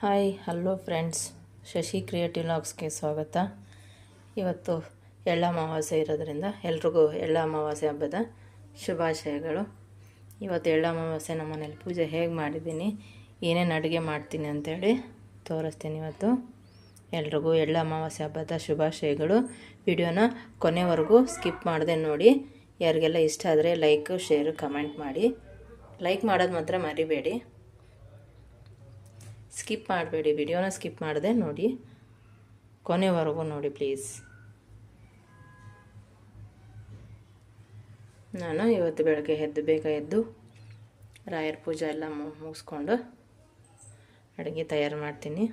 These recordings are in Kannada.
Hi hello friends, Shashi creative ವ್ಲಾಗ್ಸ್ಗೆ ಸ್ವಾಗತ. ಇವತ್ತು ಎಳ್ಳ ಅಮಾವಾಸ್ಯೆ ಇರೋದ್ರಿಂದ ಎಲ್ರಿಗೂ ಎಳ್ಳ ಅಮಾವಾಸ್ಯೆ ಹಬ್ಬದ ಶುಭಾಶಯಗಳು. ಇವತ್ತು ಎಳ್ಳ ಅಮಾವಾಸ್ಯೆ ನಮ್ಮ ಮನೇಲಿ ಪೂಜೆ ಹೇಗೆ ಮಾಡಿದ್ದೀನಿ, ಏನೇನು ಅಡುಗೆ ಮಾಡ್ತೀನಿ ಅಂತೇಳಿ ತೋರಿಸ್ತೀನಿ. ಇವತ್ತು ಎಲ್ರಿಗೂ ಎಳ್ಳ ಅಮಾವಾಸ್ಯೆ ಹಬ್ಬದ ಶುಭಾಶಯಗಳು. ವಿಡಿಯೋನ ಕೊನೆವರೆಗೂ ಸ್ಕಿಪ್ ಮಾಡದೆ ನೋಡಿ. ಯಾರಿಗೆಲ್ಲ ಇಷ್ಟ ಆದರೆ ಲೈಕ್, ಶೇರು, ಕಮೆಂಟ್ ಮಾಡಿ. ಲೈಕ್ ಮಾಡೋದು ಮಾತ್ರ ಮರಿಬೇಡಿ, ಸ್ಕಿಪ್ ಮಾಡಬೇಡಿ. ವಿಡಿಯೋನ ಸ್ಕಿಪ್ ಮಾಡದೆ ನೋಡಿ, ಕೊನೆವರೆಗೂ ನೋಡಿ ಪ್ಲೀಸ್. ನಾನು ಇವತ್ತು ಬೆಳಗ್ಗೆ ಬೇಗ ಎದ್ದು ರಾಯರ ಪೂಜೆ ಎಲ್ಲ ಮುಗಿಸ್ಕೊಂಡು ಅಡುಗೆ ತಯಾರು ಮಾಡ್ತೀನಿ.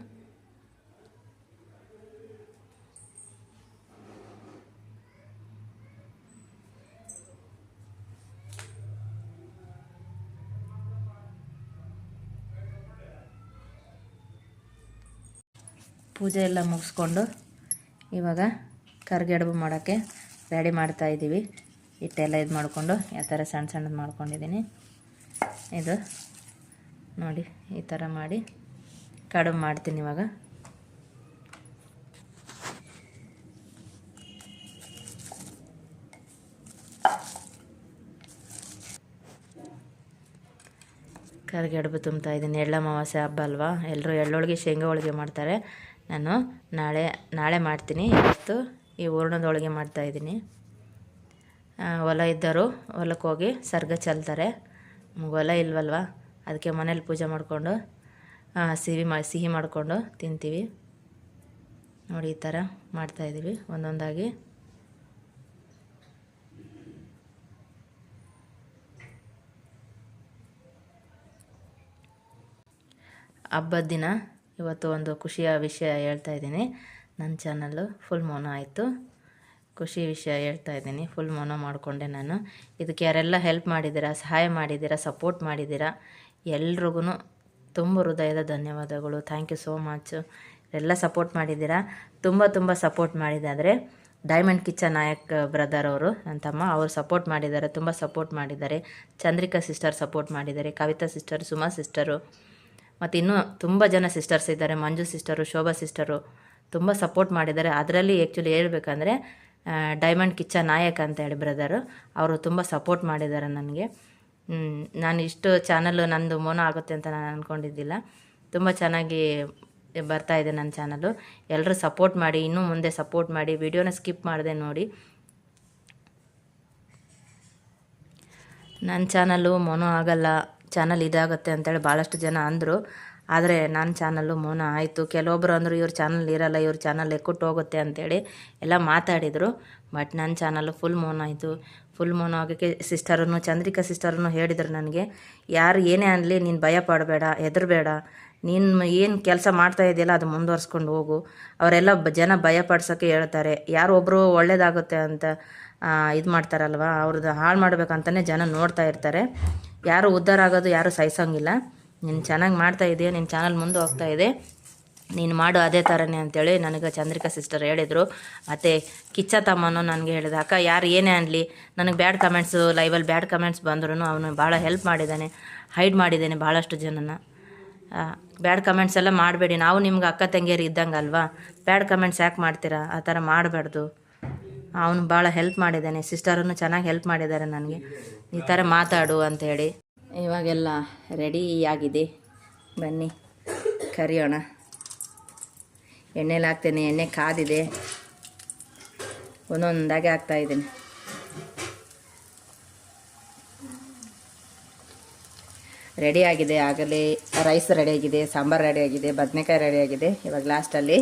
ಪೂಜೆ ಎಲ್ಲ ಮುಗಿಸ್ಕೊಂಡು ಇವಾಗ ಕರ್ಗಡ್ಬು ಮಾಡೋಕ್ಕೆ ರೆಡಿ ಮಾಡ್ತಾಯಿದ್ದೀವಿ. ಹಿಟ್ಟೆಲ್ಲ ಇದು ಮಾಡಿಕೊಂಡು ಯಾವ ಥರ ಸಣ್ಣ ಸಣ್ಣದು ಮಾಡ್ಕೊಂಡಿದ್ದೀನಿ. ಇದು ನೋಡಿ, ಈ ಥರ ಮಾಡಿ ಕಡುಬು ಮಾಡ್ತೀನಿ ಇವಾಗ. ಕರ್ಗಡ್ಬು ತುಂಬ್ತಾಯಿದ್ದೀನಿ. ಎಳ್ಳ ಅಮಾವಾಸ್ಯೆ ಹಬ್ಬ ಅಲ್ವಾ, ಎಲ್ಲರೂ ಎಳ್ಳೊಳಗೆ ಶೇಂಗಾ ಹೋಳಿಗೆ ಮಾಡ್ತಾರೆ. ನಾನು ನಾಳೆ ಮಾಡ್ತೀನಿ. ಇವತ್ತು ಈ ಹೂರ್ಣದ ಹೋಳಿಗೆ ಮಾಡ್ತಾಯಿದ್ದೀನಿ. ಹೊಲ ಇದ್ದರು ಹೊಲಕ್ಕೆ ಹೋಗಿ ಸರ್ಗ ಚೆಲ್ತಾರೆ. ಹೊಲ ಇಲ್ವಲ್ವ, ಅದಕ್ಕೆ ಮನೇಲಿ ಪೂಜೆ ಮಾಡಿಕೊಂಡು ಸಿಹಿ ಮಾಡಿಕೊಂಡು ತಿಂತೀವಿ. ನೋಡಿ, ಈ ಥರ ಮಾಡ್ತಾಯಿದ್ದೀವಿ ಒಂದೊಂದಾಗಿ. ಹಬ್ಬದ ದಿನ ಇವತ್ತು ಒಂದು ಖುಷಿಯ ವಿಷಯ ಹೇಳ್ತಾಯಿದ್ದೀನಿ. ನನ್ನ ಚಾನಲ್ಲು ಫುಲ್ ಮೋನೋ ಆಯಿತು. ಖುಷಿ ವಿಷಯ ಹೇಳ್ತಾಯಿದ್ದೀನಿ. ಫುಲ್ ಮೋನೋ ಮಾಡಿಕೊಂಡೆ ನಾನು. ಇದಕ್ಕೆ ಯಾರೆಲ್ಲ ಹೆಲ್ಪ್ ಮಾಡಿದ್ದೀರಾ, ಸಹಾಯ ಮಾಡಿದ್ದೀರಾ, ಸಪೋರ್ಟ್ ಮಾಡಿದ್ದೀರಾ, ಎಲ್ರಿಗೂ ತುಂಬ ಹೃದಯದ ಧನ್ಯವಾದಗಳು. Thank you so much. ಎಲ್ಲ ಸಪೋರ್ಟ್ ಮಾಡಿದ್ದೀರಾ. ತುಂಬ ಸಪೋರ್ಟ್ ಮಾಡಿದ್ದಾದರೆ ಡೈಮಂಡ್ ಕಿಚನ್ ನಾಯಕ್ ಬ್ರದರ್ ಅವರು, ನನ್ನ ತಮ್ಮ, ಅವರು ಸಪೋರ್ಟ್ ಮಾಡಿದ್ದಾರೆ. ತುಂಬ ಸಪೋರ್ಟ್ ಮಾಡಿದ್ದಾರೆ. ಚಂದ್ರಿಕಾ ಸಿಸ್ಟರ್ ಸಪೋರ್ಟ್ ಮಾಡಿದ್ದಾರೆ. ಕವಿತಾ ಸಿಸ್ಟರ್, ಸುಮಾ ಸಿಸ್ಟರು, ಮತ್ತು ಇನ್ನೂ ತುಂಬ ಜನ ಸಿಸ್ಟರ್ಸ್ ಇದ್ದಾರೆ. ಮಂಜು ಸಿಸ್ಟರು, ಶೋಭಾ ಸಿಸ್ಟರು ತುಂಬ ಸಪೋರ್ಟ್ ಮಾಡಿದ್ದಾರೆ. ಅದರಲ್ಲಿ ಆ್ಯಕ್ಚುಲಿ ಹೇಳ್ಬೇಕಂದ್ರೆ ಡೈಮಂಡ್ ಕಿಚನ್ ನಾಯಕ್ ಅಂತೇಳಿ ಬ್ರದರು, ಅವರು ತುಂಬ ಸಪೋರ್ಟ್ ಮಾಡಿದ್ದಾರೆ ನನಗೆ. ನಾನು ಇಷ್ಟು ಚಾನಲ್ಲು ನಂದು ಮೋನೋ ಆಗುತ್ತೆ ಅಂತ ನಾನು ಅಂದ್ಕೊಂಡಿದ್ದಿಲ್ಲ. ತುಂಬ ಚೆನ್ನಾಗಿ ಬರ್ತಾಯಿದೆ ನನ್ನ ಚಾನಲ್ಲು. ಎಲ್ಲರೂ ಸಪೋರ್ಟ್ ಮಾಡಿ, ಇನ್ನೂ ಮುಂದೆ ಸಪೋರ್ಟ್ ಮಾಡಿ. ವಿಡಿಯೋನ ಸ್ಕಿಪ್ ಮಾಡದೆ ನೋಡಿ. ನನ್ನ ಚಾನಲ್ಲು ಮೋನೋ ಆಗಲ್ಲ, ಚಾನಲ್ ಇದಾಗುತ್ತೆ ಅಂತೇಳಿ ಭಾಳಷ್ಟು ಜನ ಅಂದರು. ಆದರೆ ನನ್ನ ಚಾನಲ್ಲು ಮೋನೋ ಆಯಿತು. ಕೆಲವೊಬ್ಬರು ಅಂದರು ಇವ್ರ ಚಾನಲ್ ಇರಲ್ಲ, ಇವ್ರ ಚಾನಲ್ ಎಕ್ಕುಟ್ಟು ಹೋಗುತ್ತೆ ಅಂತೇಳಿ ಎಲ್ಲ ಮಾತಾಡಿದರು. ಬಟ್ ನನ್ನ ಚಾನಲ್ಲು ಫುಲ್ ಮೋನೋ ಆಯಿತು. ಫುಲ್ ಮೋನೋ ಆಗೋಕ್ಕೆ ಸಿಸ್ಟರನ್ನು, ಚಂದ್ರಿಕಾ ಸಿಸ್ಟರನ್ನು ಹೇಳಿದರು ನನಗೆ, ಯಾರು ಏನೇ ಅನ್ನಲಿ ನೀನು ಭಯ ಪಡಬೇಡ, ಹೆದರಬೇಡ, ನೀನು ಏನು ಕೆಲಸ ಮಾಡ್ತಾ ಇದೆಯಲ್ಲ ಅದು ಮುಂದುವರ್ಸ್ಕೊಂಡು ಹೋಗು. ಅವರೆಲ್ಲ ಜನ ಭಯ ಪಡ್ಸೋಕ್ಕೆ ಹೇಳ್ತಾರೆ. ಯಾರು ಒಬ್ಬರು ಒಳ್ಳೇದಾಗುತ್ತೆ ಅಂತ ಇದು ಮಾಡ್ತಾರಲ್ವ, ಅವ್ರದ್ದು ಹಾಳು ಮಾಡ್ಬೇಕಂತಲೇ ಜನ ನೋಡ್ತಾ ಇರ್ತಾರೆ. ಯಾರು ಉದ್ಧಾರ ಆಗೋದು ಯಾರು ಸಹಿಸೋಂಗಿಲ್ಲ. ನೀನು ಚೆನ್ನಾಗಿ ಮಾಡ್ತಾಯಿದ್ದೀಯ, ನಿನ್ನ ಚಾನಲ್ ಮುಂದೆ ಹೋಗ್ತಾಯಿದೆ, ನೀನು ಮಾಡು ಅದೇ ಥರನೇ ಅಂತೇಳಿ ನನಗೆ ಚಂದ್ರಿಕಾ ಸಿಸ್ಟರ್ ಹೇಳಿದರು. ಮತ್ತು ಕಿಚ್ಚ ತಮ್ಮನೂ ನನಗೆ ಹೇಳಿದ, ಅಕ್ಕ ಯಾರು ಏನೇ ಅನ್ನಲಿ, ನನಗೆ ಬ್ಯಾಡ್ ಕಮೆಂಟ್ಸು, ಲೈವಲ್ಲಿ ಬ್ಯಾಡ್ ಕಮೆಂಟ್ಸ್ ಬಂದ್ರೂ ಅವನು ಭಾಳ ಹೆಲ್ಪ್ ಮಾಡಿದ್ದಾನೆ, ಹೈಡ್ ಮಾಡಿದ್ದಾನೆ ಭಾಳಷ್ಟು ಜನನ. ಬ್ಯಾಡ್ ಕಮೆಂಟ್ಸ್ ಎಲ್ಲ ಮಾಡಬೇಡಿ, ನಾವು ನಿಮ್ಗೆ ಅಕ್ಕ ತಂಗಿಯರು ಇದ್ದಂಗೆ ಅಲ್ವಾ, ಬ್ಯಾಡ್ ಕಮೆಂಟ್ಸ್ ಯಾಕೆ ಮಾಡ್ತೀರಾ, ಆ ಥರ ಮಾಡಬಾರ್ದು. ಅವನು ಭಾಳ ಹೆಲ್ಪ್ ಮಾಡಿದ್ದಾನೆ. ಸಿಸ್ಟರನ್ನು ಚೆನ್ನಾಗಿ ಹೆಲ್ಪ್ ಮಾಡಿದ್ದಾರೆ ನನಗೆ, ಈ ಥರ ಮಾತಾಡು ಅಂಥೇಳಿ. ಇವಾಗೆಲ್ಲ ರೆಡಿಯಾಗಿದೆ, ಬನ್ನಿ ಕರಿಯೋಣ. ಎಣ್ಣೆಲಿ ಹಾಕ್ತೇನೆ, ಎಣ್ಣೆ ಕಾದಿದೆ, ಒಂದೊಂದಾಗೆ ಹಾಕ್ತಾಯಿದ್ದೀನಿ. ರೆಡಿಯಾಗಿದೆ. ಆಗಲೇ ರೈಸ್ ರೆಡಿಯಾಗಿದೆ, ಸಾಂಬಾರು ರೆಡಿಯಾಗಿದೆ, ಬದನೆಕಾಯಿ ರೆಡಿಯಾಗಿದೆ. ಇವಾಗ ಲಾಸ್ಟಲ್ಲಿ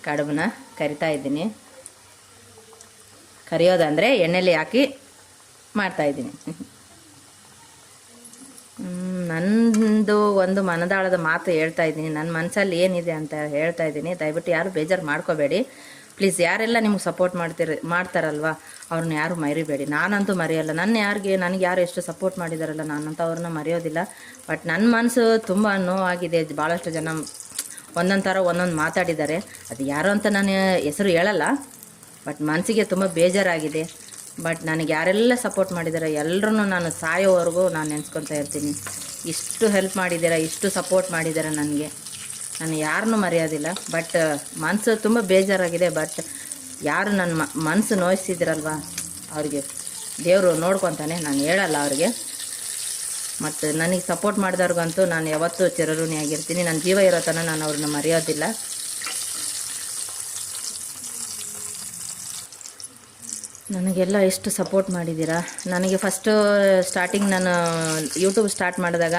ಕಡುಬನ್ನ ಕರಿತಾ ಇದ್ದೀನಿ. ಕರಿಯೋದಂದರೆ ಎಣ್ಣೆಲಿ ಹಾಕಿ ಮಾಡ್ತಾಯಿದ್ದೀನಿ. ನಂದು ಒಂದು ಮನದಾಳದ ಮಾತು ಹೇಳ್ತಾ ಇದ್ದೀನಿ. ನನ್ನ ಮನಸ್ಸಲ್ಲಿ ಏನಿದೆ ಅಂತ ಹೇಳ್ತಾ ಇದ್ದೀನಿ. ದಯವಿಟ್ಟು ಯಾರು ಬೇಜಾರು ಮಾಡ್ಕೋಬೇಡಿ ಪ್ಲೀಸ್. ಯಾರೆಲ್ಲ ನಿಮ್ಗೆ ಸಪೋರ್ಟ್ ಮಾಡ್ತಾರಲ್ವ, ಅವ್ರನ್ನ ಯಾರು ಮರಿಬೇಡಿ. ನಾನಂತೂ ಮರೆಯೋಲ್ಲ. ನನಗೆ ಯಾರು ಎಷ್ಟು ಸಪೋರ್ಟ್ ಮಾಡಿದಾರಲ್ಲ, ನಾನಂತೂ ಅವ್ರನ್ನ ಮರೆಯೋದಿಲ್ಲ. ಬಟ್ ನನ್ನ ಮನಸ್ಸು ತುಂಬ ನೋವಾಗಿದೆ. ಭಾಳಷ್ಟು ಜನ ಒಂದೊಂದು ಥರ ಒಂದೊಂದು ಮಾತಾಡಿದ್ದಾರೆ. ಅದು ಯಾರು ಅಂತ ನಾನು ಹೆಸರು ಹೇಳಲ್ಲ, ಬಟ್ ಮನಸ್ಸಿಗೆ ತುಂಬ ಬೇಜಾರಾಗಿದೆ. ಬಟ್ ನನಗೆ ಯಾರೆಲ್ಲ ಸಪೋರ್ಟ್ ಮಾಡಿದ್ದಾರೆ ಎಲ್ಲರೂ ನಾನು ಸಾಯೋವರೆಗೂ ನಾನು ನೆನೆಸ್ಕೊತಾ ಇರ್ತೀನಿ. ಇಷ್ಟು ಹೆಲ್ಪ್ ಮಾಡಿದ್ದೀರಾ, ಇಷ್ಟು ಸಪೋರ್ಟ್ ಮಾಡಿದ್ದೀರಾ ನನಗೆ. ನಾನು ಯಾರನ್ನೂ ಮರೆಯೋದಿಲ್ಲ. ಬಟ್ ಮನಸ್ಸು ತುಂಬ ಬೇಜಾರಾಗಿದೆ. ಬಟ್ ಯಾರು ನನ್ನ ಮನಸ್ಸು ನೋಯಿಸಿದ್ರಲ್ವ ಅವ್ರಿಗೆ ದೇವರು ನೋಡ್ಕೊತಾನೆ, ನಾನು ಹೇಳಲ್ಲ ಅವ್ರಿಗೆ. ಮತ್ತು ನನಗೆ ಸಪೋರ್ಟ್ ಮಾಡಿದವ್ರಿಗಂತೂ ನಾನು ಯಾವತ್ತೂ ಚಿರಋಣಿಯಾಗಿರ್ತೀನಿ. ನನ್ನ ಜೀವ ಇರೋ ತನಕ ನಾನು ಅವ್ರನ್ನ ಮರೆಯೋದಿಲ್ಲ. ನನಗೆಲ್ಲ ಎಷ್ಟು ಸಪೋರ್ಟ್ ಮಾಡಿದ್ದೀರಾ. ನನಗೆ ಫಸ್ಟು ಸ್ಟಾರ್ಟಿಂಗ್ ನಾನು ಯೂಟ್ಯೂಬ್ ಸ್ಟಾರ್ಟ್ ಮಾಡಿದಾಗ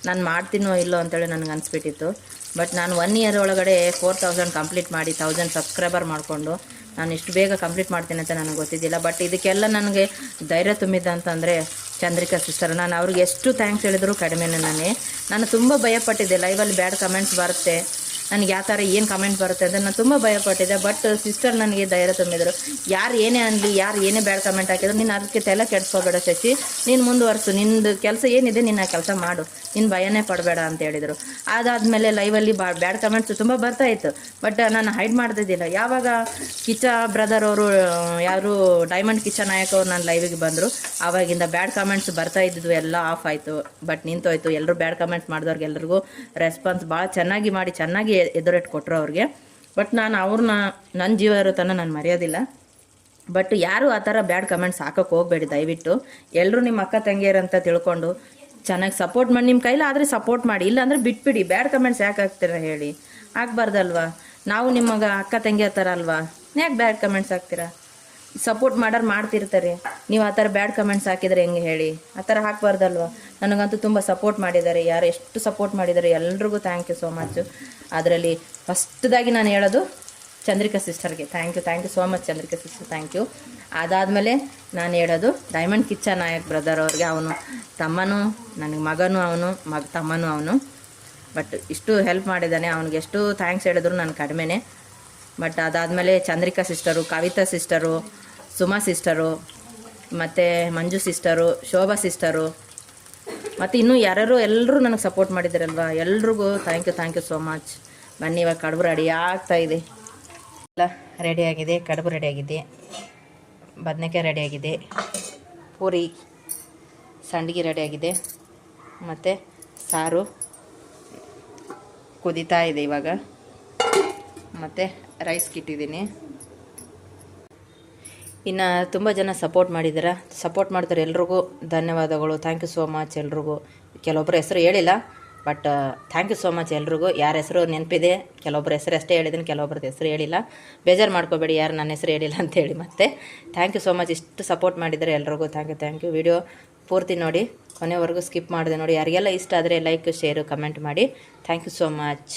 ನಾನು ಮಾಡ್ತೀನೋ ಇಲ್ಲೋ ಅಂತೇಳಿ ನನಗೆ ಅನಿಸ್ಬಿಟ್ಟಿತ್ತು. ಬಟ್ ನಾನು 1 ಇಯರ್ ಒಳಗಡೆ 4000 ಕಂಪ್ಲೀಟ್ ಮಾಡಿ 1000 ಸಬ್ಸ್ಕ್ರೈಬರ್ ಮಾಡಿಕೊಂಡು ನಾನು ಇಷ್ಟು ಬೇಗ ಕಂಪ್ಲೀಟ್ ಮಾಡ್ತೀನಿ ಅಂತ ನನಗೆ ಗೊತ್ತಿದ್ದಿಲ್ಲ. ಬಟ್ ಇದಕ್ಕೆಲ್ಲ ನನಗೆ ಧೈರ್ಯ ತುಂಬಿದ್ದ ಅಂತಂದರೆ ಚಂದ್ರಿಕಾ ಸಿಸ್ಟರ್. ನಾನು ಅವ್ರಿಗೆ ಎಷ್ಟು ಥ್ಯಾಂಕ್ಸ್ ಹೇಳಿದ್ರು ಕಡಿಮೆನೇ. ನಾನು ತುಂಬ ಭಯಪಟ್ಟಿದ್ದೆ, ಲೈವಲ್ಲಿ ಬ್ಯಾಡ್ ಕಮೆಂಟ್ಸ್ ಬರುತ್ತೆ, ನನಗೆ ಯಾವ ಥರ ಏನು ಕಮೆಂಟ್ ಬರುತ್ತೆ ಅಂತ ನಾನು ತುಂಬ ಭಯಪಟ್ಟಿದ್ದೆ. ಬಟ್ ಸಿಸ್ಟರ್ ನನಗೆ ಧೈರ್ಯ ತುಂಬಿದರು. ಯಾರು ಏನೇ ಅನ್ನಲಿ, ಯಾರು ಏನೇ ಬ್ಯಾಡ್ ಕಮೆಂಟ್ ಹಾಕಿದ್ರು, ನೀನು ಅದಕ್ಕೆ ತಲೆ ಕೆಡಿಸ್ಕೋಬೇಡ ಶಶಿ, ನೀನು ಮುಂದುವರ್ಸು, ನಿಂದು ಕೆಲಸ ಏನಿದೆ ನೀನು ಆ ಕೆಲಸ ಮಾಡು, ನೀನು ಭಯನೇ ಪಡಬೇಡ ಅಂತ ಹೇಳಿದರು. ಅದಾದಮೇಲೆ ಲೈವಲ್ಲಿ ಬ್ಯಾಡ್ ಕಮೆಂಟ್ಸ್ ತುಂಬ ಬರ್ತಾಯಿತ್ತು. ಬಟ್ ನಾನು ಹೈಡ್ ಮಾಡ್ತಿದ್ದಿಲ್ಲ. ಯಾವಾಗ ಕಿಚ್ಚ ಬ್ರದರ್ ಅವರು, ಯಾರು ಡೈಮಂಡ್ ಕಿಚ್ಚ ನಾಯಕ್ ಅವರು ನನ್ನ ಲೈವಿಗೆ ಬಂದರು, ಆವಾಗಿಂದ ಬ್ಯಾಡ್ ಕಮೆಂಟ್ಸ್ ಬರ್ತಾ ಇದ್ದಿದ್ದು ಎಲ್ಲ ಆಫ್ ಆಯಿತು. ಬಟ್ ನಿಂತೋಯ್ತು. ಎಲ್ಲರೂ ಬ್ಯಾಡ್ ಕಮೆಂಟ್ಸ್ ಮಾಡಿದವ್ರಿಗೆಲ್ರಿಗೂ ರೆಸ್ಪಾನ್ಸ್ ಭಾಳ ಚೆನ್ನಾಗಿ ಎದುರಿಟ್ಟು ಕೊಟ್ಟರು ಅವ್ರಿಗೆ. ಬಟ್ ನಾನು ಅವ್ರನ್ನ ನನ್ನ ಜೀವ ಇರೋ ತನಕ ನಾನು ಮರೆಯೋದಿಲ್ಲ. ಬಟ್ ಯಾರು ಆ ಥರ ಬ್ಯಾಡ್ ಕಮೆಂಟ್ಸ್ ಹಾಕೋಕ್ಕೆ ಹೋಗಬೇಡಿ ದಯವಿಟ್ಟು. ಎಲ್ಲರೂ ನಿಮ್ಮ ಅಕ್ಕ ತಂಗಿಯರಂತ ತಿಳ್ಕೊಂಡು ಚೆನ್ನಾಗಿ ಸಪೋರ್ಟ್ ಮಾಡಿ, ನಿಮ್ಮ ಕೈಲಾದರೆ ಸಪೋರ್ಟ್ ಮಾಡಿ, ಇಲ್ಲಾಂದರೆ ಬಿಟ್ಬಿಡಿ. ಬ್ಯಾಡ್ ಕಮೆಂಟ್ಸ್ ಯಾಕೆ ಹಾಕ್ತೀರ ಹೇಳಿ? ಆಗಬಾರ್ದಲ್ವಾ? ನಾವು ನಿಮಗೆ ಅಕ್ಕ ತಂಗಿ ಆ ಥರ ಅಲ್ವಾ? ಯಾಕೆ ಬ್ಯಾಡ್ ಕಮೆಂಟ್ಸ್ ಹಾಕ್ತೀರಾ? ಸಪೋರ್ಟ್ ಮಾಡೋರು ಮಾಡ್ತಿರ್ತಾರೆ, ನೀವು ಆ ಥರ ಬ್ಯಾಡ್ ಕಮೆಂಟ್ಸ್ ಹಾಕಿದರೆ ಹೆಂಗೆ ಹೇಳಿ? ಆ ಥರ ಹಾಕಬಾರ್ದಲ್ವ? ನನಗಂತೂ ತುಂಬ ಸಪೋರ್ಟ್ ಮಾಡಿದ್ದಾರೆ. ಯಾರು ಎಷ್ಟು ಸಪೋರ್ಟ್ ಮಾಡಿದ್ದಾರೆ ಎಲ್ರಿಗೂ ಥ್ಯಾಂಕ್ ಯು ಸೋ ಮಚ್. ಅದರಲ್ಲಿ ಫಸ್ಟ್ದಾಗಿ ನಾನು ಹೇಳೋದು ಚಂದ್ರಿಕಾ ಸಿಸ್ಟರ್ಗೆ thank you so much. Chandrika sister thank you. ಅದಾದಮೇಲೆ ನಾನು ಹೇಳೋದು ಡೈಮಂಡ್ ಕಿಚ್ಚ ನಾಯಕ್ ಬ್ರದರ್ ಅವ್ರಿಗೆ. ಅವನು ತಮ್ಮನೂ, ನನಗೆ ಮಗನೂ, ತಮ್ಮನೂ ಅವನು. ಬಟ್ ಇಷ್ಟು ಹೆಲ್ಪ್ ಮಾಡಿದ್ದಾನೆ. ಅವ್ನಿಗೆ ಎಷ್ಟು ಥ್ಯಾಂಕ್ಸ್ ಹೇಳಿದ್ರು ನಾನು ಕಡಿಮೆನೇ. ಬಟ್ ಅದಾದಮೇಲೆ Chandrika sister, Kavita sister, Suma sister, ಮತ್ತು ಮಂಜು ಸಿಸ್ಟರು, ಶೋಭಾ ಸಿಸ್ಟರು, ಮತ್ತು ಇನ್ನೂ ಯಾರ್ಯಾರು ಎಲ್ಲರೂ ನನಗೆ ಸಪೋರ್ಟ್ ಮಾಡಿದ್ದಾರಲ್ವ, ಎಲ್ರಿಗೂ ಥ್ಯಾಂಕ್ ಯು ಸೋ ಮಚ್. ಬನ್ನಿ, ಇವಾಗ ಕಡುಬು ರೆಡಿ ಆಗ್ತಾಯಿದೆ. ಎಲ್ಲ ರೆಡಿಯಾಗಿದೆ. ಕಡುಬು ರೆಡಿಯಾಗಿದೆ, ಬದನೆಕಾಯಿ ರೆಡಿಯಾಗಿದೆ, ಪೂರಿ ಸಂಡಿಗೆ ರೆಡಿಯಾಗಿದೆ, ಮತ್ತು ಸಾರು ಕುದೀತಾ ಇದೆ ಇವಾಗ, ಮತ್ತು ರೈಸ್ ಇಟ್ಟಿದ್ದೀನಿ. ಇನ್ನು ತುಂಬ ಜನ ಸಪೋರ್ಟ್ ಮಾಡಿದ್ದೀರಾ. ಸಪೋರ್ಟ್ ಮಾಡ್ತಾರೆ ಎಲ್ರಿಗೂ ಧನ್ಯವಾದಗಳು. ಥ್ಯಾಂಕ್ ಯು ಸೋ ಮಚ್ ಎಲ್ರಿಗೂ. ಕೆಲವೊಬ್ಬರ ಹೆಸರು ಹೇಳಿಲ್ಲ, but thank you so much ಎಲ್ರಿಗೂ. ಯಾರ ಹೆಸರು ನೆನಪಿದೆ, ಕೆಲವೊಬ್ಬರ ಹೆಸರು ಅಷ್ಟೇ ಹೇಳಿದ್ದೀನಿ, ಕೆಲವೊಬ್ರದ್ದು ಹೆಸರು ಹೇಳಿಲ್ಲ. ಬೇಜಾರು ಮಾಡ್ಕೋಬೇಡಿ ಯಾರು ನನ್ನ ಹೆಸರು ಹೇಳಿಲ್ಲ ಅಂತೇಳಿ. ಮತ್ತೆ ಥ್ಯಾಂಕ್ ಯು ಸೋ ಮಚ್. ಇಷ್ಟು ಸಪೋರ್ಟ್ ಮಾಡಿದ್ದಾರೆ ಎಲ್ರಿಗೂ ಥ್ಯಾಂಕ್ ಯು. ವಿಡಿಯೋ ಪೂರ್ತಿ ನೋಡಿ, ಕೊನೆವರೆಗೂ ಸ್ಕಿಪ್ ಮಾಡಿದೆ ನೋಡಿ. ಯಾರಿಗೆಲ್ಲ ಇಷ್ಟ ಆದರೆ ಲೈಕ್, ಶೇರು, ಕಮೆಂಟ್ ಮಾಡಿ. Thank you so much.